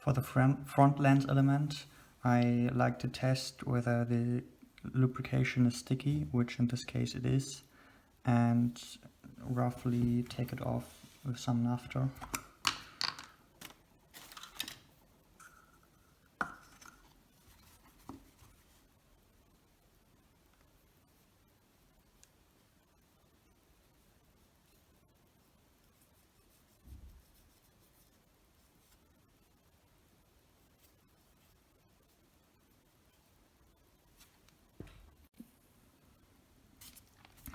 For the front lens element, I like to test whether the lubrication is sticky, which in this case it is, and roughly take it off with some naphtha.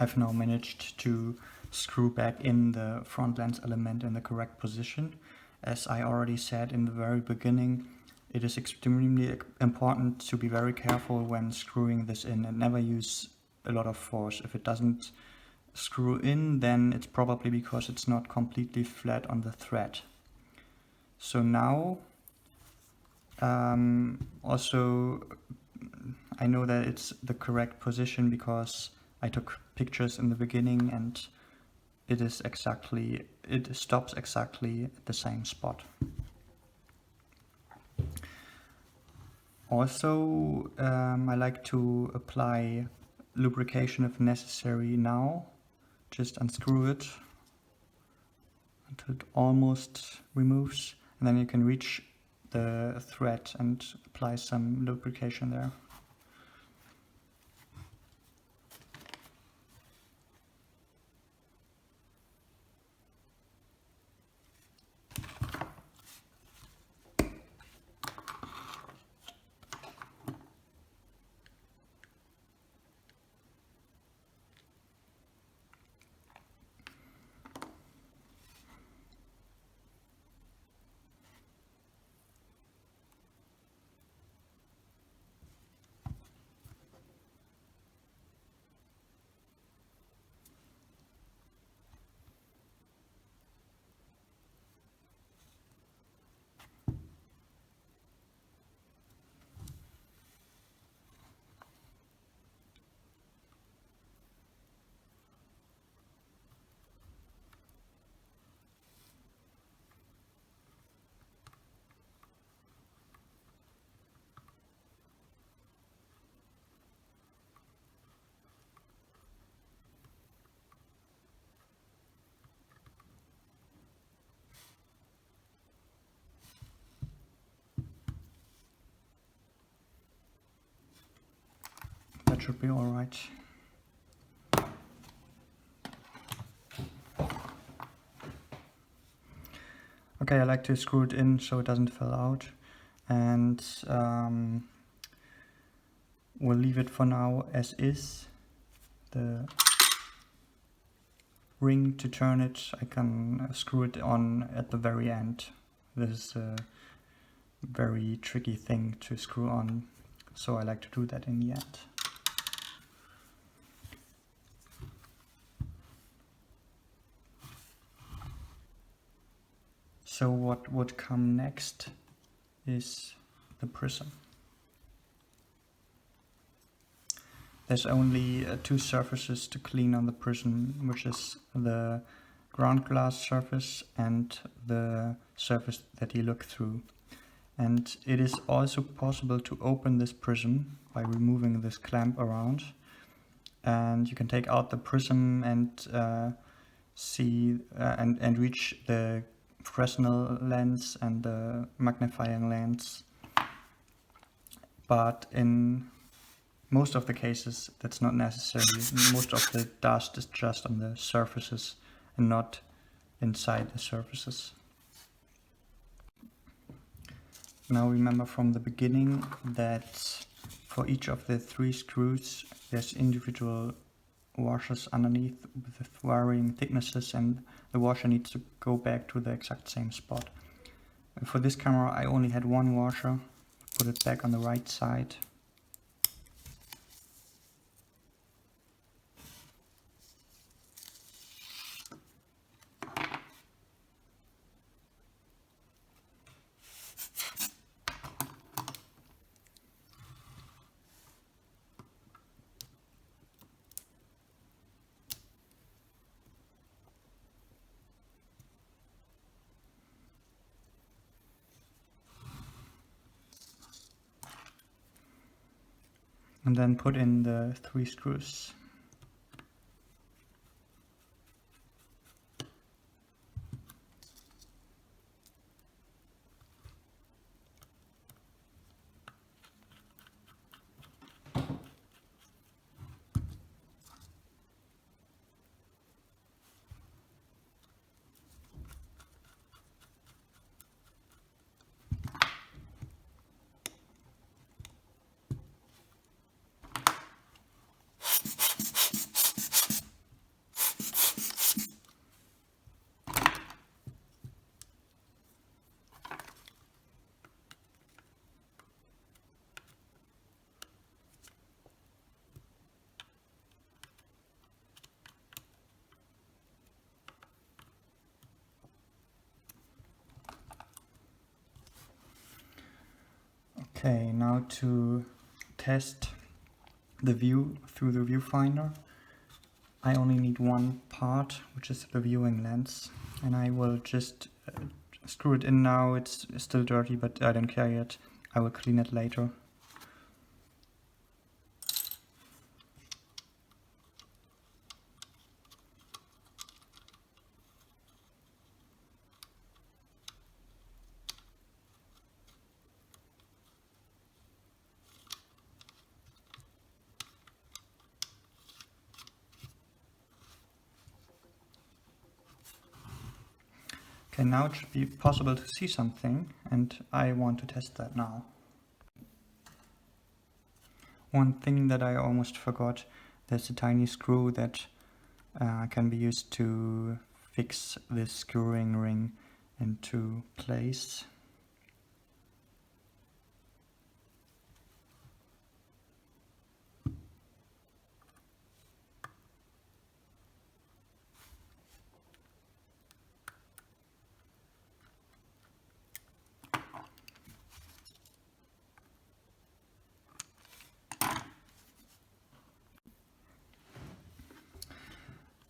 I've now managed to screw back in the front lens element in the correct position. As I already said in the very beginning, it is extremely important to be very careful when screwing this in and never use a lot of force. If it doesn't screw in, then it's probably because it's not completely flat on the thread. So now, also I know that it's the correct position because I took pictures in the beginning and it stops exactly at the same spot. Also, I like to apply lubrication if necessary now. Just unscrew it until it almost removes, and then you can reach the thread and apply some lubrication there. That should be all right. Okay, I like to screw it in so it doesn't fall out, and we'll leave it for now as is. The ring, to turn it, I can screw it on at the very end. This is a very tricky thing to screw on, so I like to do that in the end. So what would come next is the prism. There's only two surfaces to clean on the prism, which is the ground glass surface and the surface that you look through. And it is also possible to open this prism by removing this clamp around. And you can take out the prism and see and reach the Fresnel lens and the magnifying lens, but in most of the cases that's not necessary. Most of the dust is just on the surfaces and not inside the surfaces. Now remember from the beginning that for each of the three screws there's individual washers underneath with varying thicknesses, and the washer needs to go back to the exact same spot. And for this camera I only had one washer. Put it back on the right side. and then put in the 3 screws. Okay, now to test the view through the viewfinder, I only need one part, which is the viewing lens, and I will just screw it in now. It's still dirty, but I don't care yet. I will clean it later. Okay, now it should be possible to see something, and I want to test that now. One thing that I almost forgot, there's a tiny screw that can be used to fix this screwing ring into place.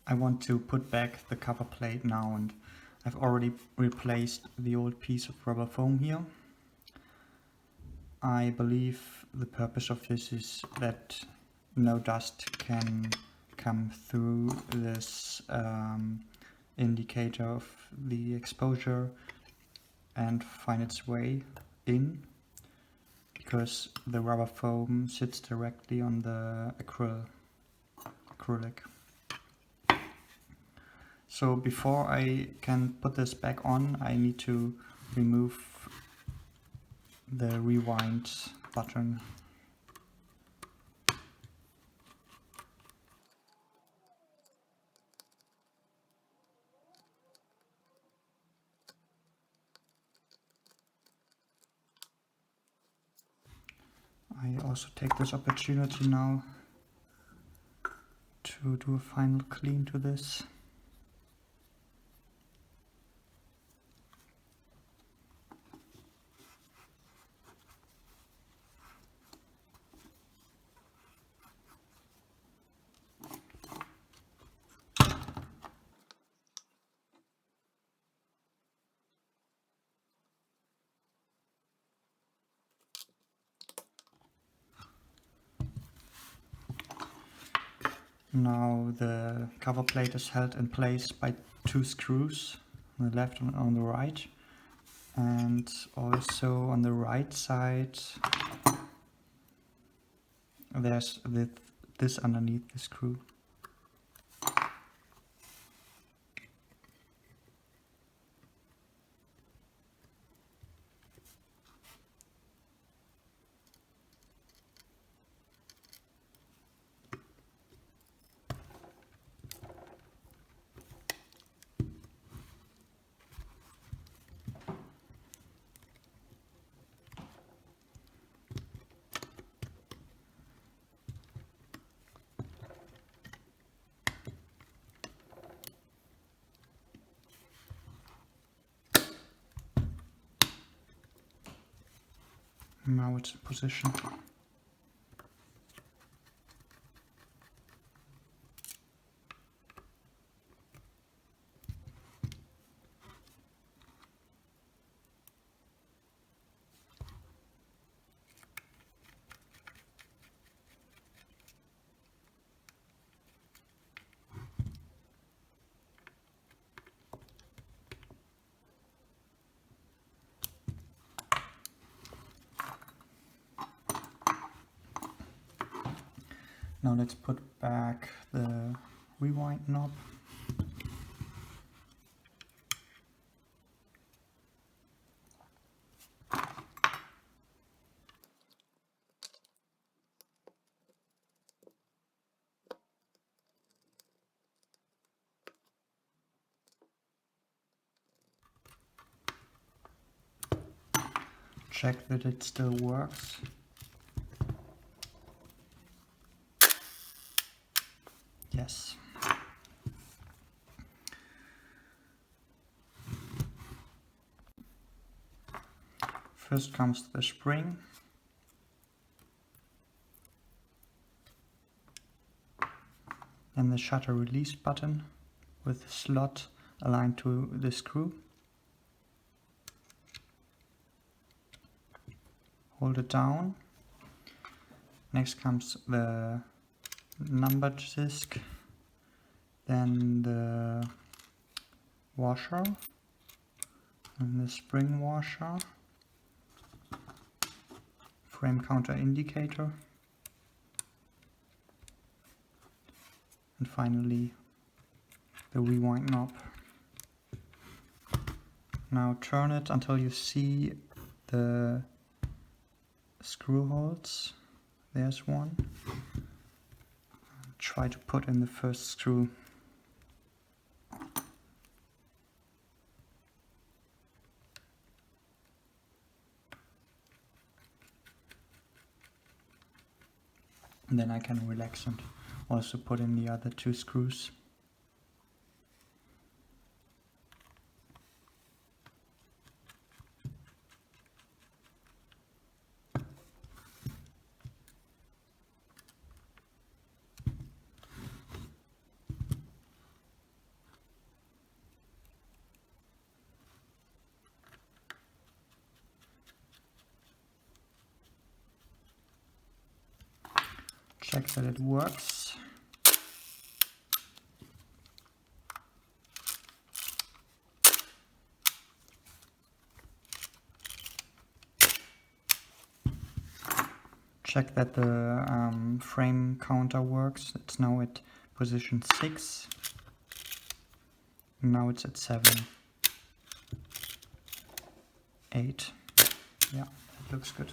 I want to put back the cover plate now, and I've already replaced the old piece of rubber foam here. I believe the purpose of this is that no dust can come through this indicator of the exposure and find its way in, because the rubber foam sits directly on the acrylic. So before I can put this back on, I need to remove the rewind button. I also take this opportunity now to do a final clean to this. Now the cover plate is held in place by 2 screws, on the left and on the right, and also on the right side there's this underneath the screw. Now it's in position. Now let's put back the rewind knob. Check that it still works. Yes. First comes the spring. Then the shutter release button with the slot aligned to the screw. Hold it down. Next comes the number disc, then the washer, and the spring washer, frame counter indicator, and finally the rewind knob. Now turn it until you see the screw holes. There's one. Try to put in the first screw. And then I can relax and also put in the other two screws. Check that it works. Check that the frame counter works. It's now at position 6. Now it's at 7, 8. Yeah, that looks good.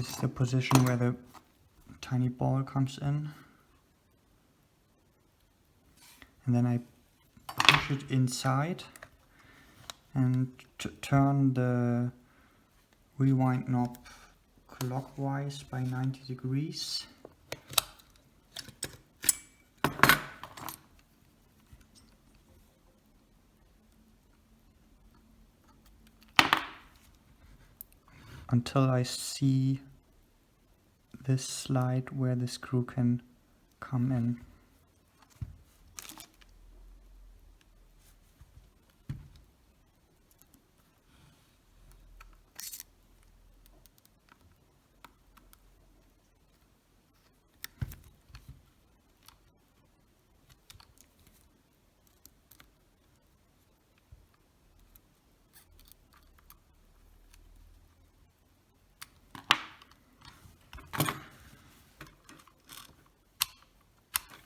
This is the position where the tiny ball comes in. And then I push it inside and turn the rewind knob clockwise by 90 degrees. Until I see this slide where the screw can come in.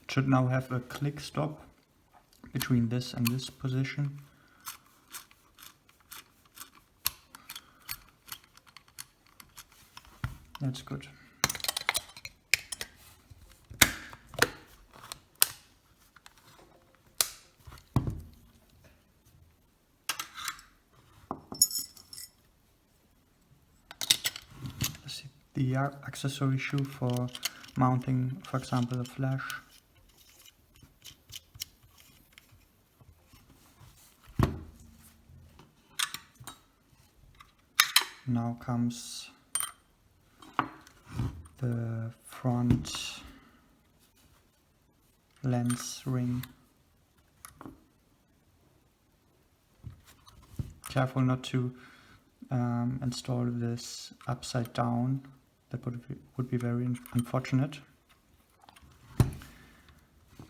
Should now have a click stop between this and this position. That's good. Let's see the accessory shoe for mounting, for example, a flash. Now comes the front lens ring. Careful not to install this upside down. That would be very unfortunate.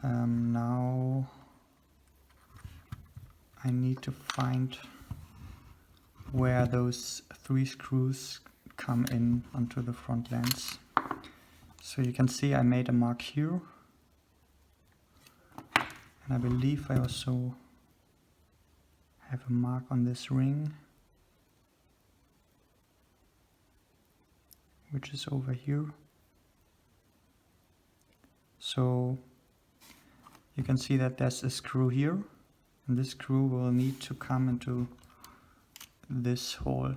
Now I need to find where those 3 screws come in onto the front lens. So you can see I made a mark here, and I believe I also have a mark on this ring, which is over here. So you can see that there's a screw here, and this screw will need to come into this hole.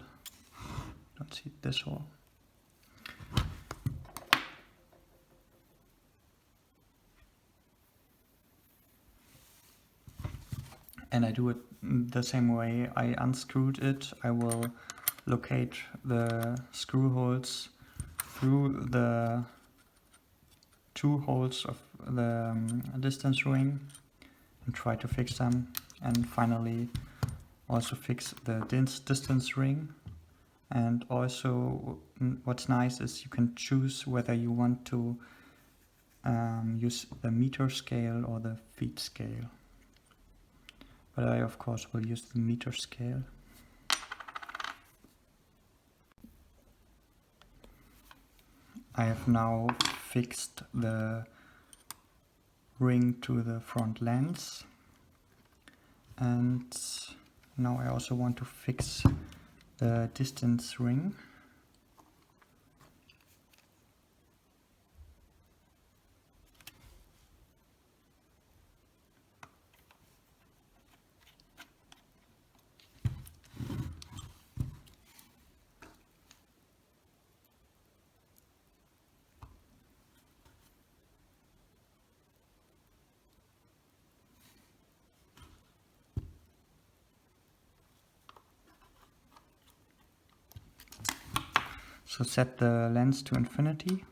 Let's see this hole. And I do it the same way. I unscrewed it. I will locate the screw holes through the 2 holes of the distance ring and try to fix them, and finally also fix the distance ring. And also what's nice is you can choose whether you want to use the meter scale or the feet scale. But I of course will use the meter scale. I have now fixed the ring to the front lens, and now I also want to fix the distance ring. So set the lens to infinity,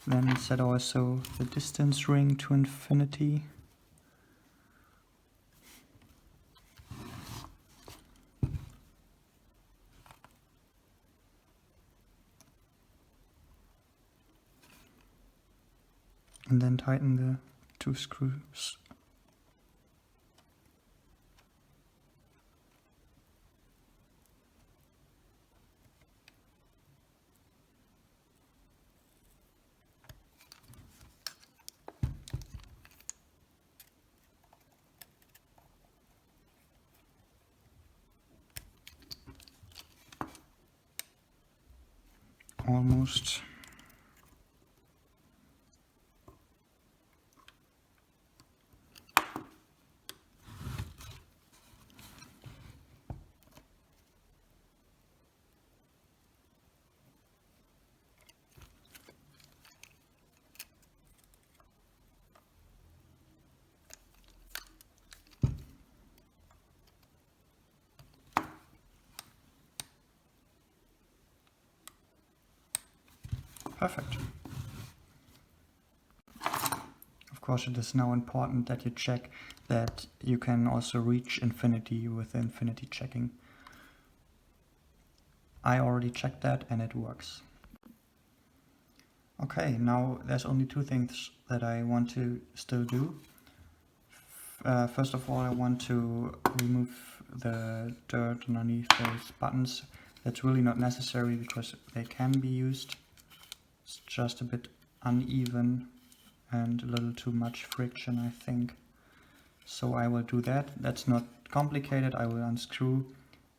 then set also the distance ring to infinity. And then tighten the 2 screws. almost. Perfect. Of course, it is now important that you check that you can also reach infinity with infinity checking. I already checked that and it works. Okay, now there's only two things that I want to still do. First of all, I want to remove the dirt underneath those buttons. That's really not necessary because they can be used. It's just a bit uneven and a little too much friction, I think. So I will do that. That's not complicated. I will unscrew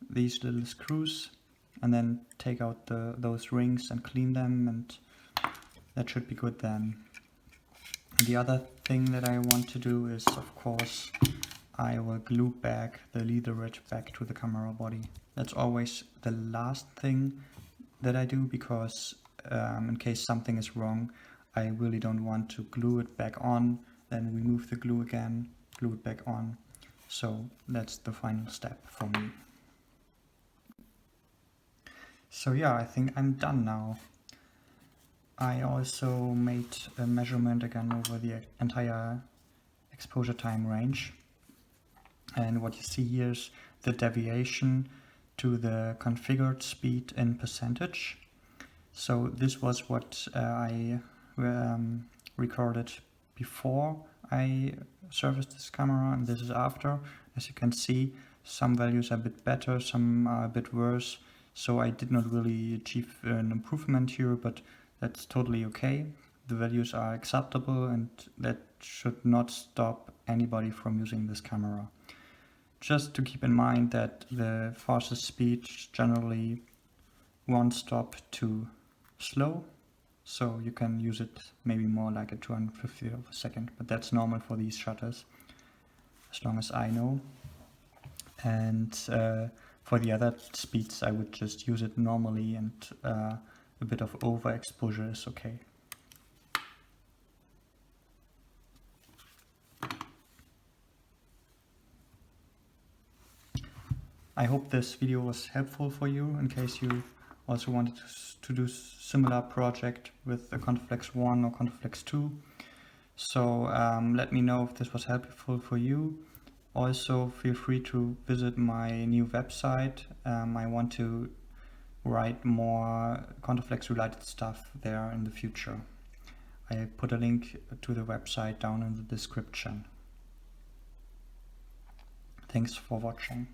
these little screws and then take out those rings and clean them, and that should be good then. The other thing that I want to do is, of course, I will glue back the leatherette back to the camera body. That's always the last thing that I do because in case something is wrong, I really don't want to glue it back on, then remove the glue again, glue it back on. So that's the final step for me. So yeah, I think I'm done now. I also made a measurement again over the entire exposure time range. And what you see here is the deviation to the configured speed in percentage. So this was what I recorded before I serviced this camera, and this is after. As you can see, some values are a bit better, some are a bit worse. So I did not really achieve an improvement here, but that's totally okay. The values are acceptable and that should not stop anybody from using this camera. Just to keep in mind that the fastest speed is generally one stop too slow, so you can use it maybe more like a 250th of a second, but that's normal for these shutters, as long as I know. And for the other speeds I would just use it normally, and a bit of overexposure is okay. I hope this video was helpful for you in case you also wanted to do similar project with the Contaflex I or Contaflex II. So let me know if this was helpful for you. Also feel free to visit my new website. I want to write more Contaflex related stuff there in the future. I put a link to the website down in the description. Thanks for watching.